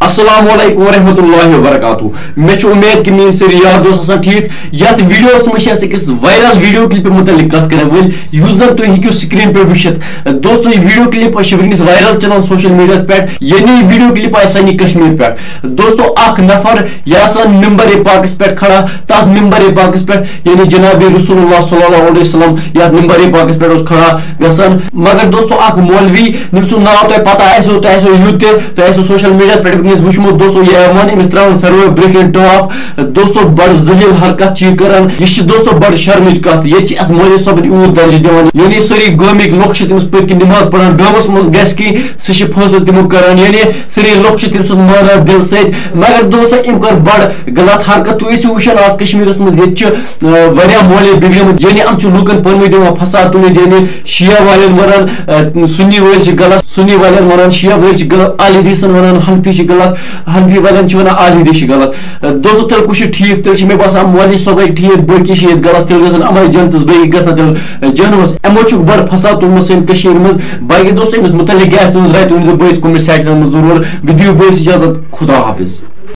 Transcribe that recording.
अस्सलाम वालेकुम रहमतुल्लाहि व बरकातहू। मे उम्मीद कि मेरे सारे यार दोस्त ठीक यथ वीडियोस में वायरल वीडियो क्लिप मुतलिक कत कर तुम हूँ स्क्रीन पे वुचित। दोस्तों ये वीडियो क्लिप वनस वायरल चलान सोशल मीडिया पे यानी वीडियो क्लिप आए सानी कश्मीर पे। दोस्तों अख नफर यह मिंबर पाकस पे खड़ा तथ मिंबर पाकस पे यानी जनाब रसूलुल्लाह सल्लल्लाहु अलैहि वसल्लम या मिंबर पाकस पे खड़ा गसन। मगर दोस्तों अख मौलवी नाव तुम पता यूत सोशल मीडिया पे वुचमो। दोस्तों यह वन सर्वे ब्रेकिंग टॉप। दोस्तों बड़ जलील हरकत कर दोस्तों बड़ शर्मिच कत ये मौलवी सबन यूत दर्ज दिवान यानी सारी गमिक लोक पत्क नमाज पढ़ान गमस मज गि फैसल तमो करान यानी सारी लोक तम मानान दिल सत। मगर दोस्तों अम कर बड़ गलत हरकत तुम वुचान आज कश्मीर मज मौलवी बिगड़म यानी अम लूकन पर्मिट दिवान फसाद तुलित यानी शिया वाले वन सुन्नी वाले गलत सुन्नी वाले वन शिया वाले गलत अहले हदीसन वन हनफी गलत हनफी वाले वन अहले हदीस गलत। दोस्तों तेल कुछ ठीक तेल मे बसान मौलवी सब ठीक बी गलत तेल गन अमे जनतस बी गल जनमस अमो बड़ फसाद तुलम सन मज। बाकी दोस्तों अमिस मुतलिक राय तुम बस कुछ सैटन जरूर विदियो बस इजाजत खुदा हाफिज।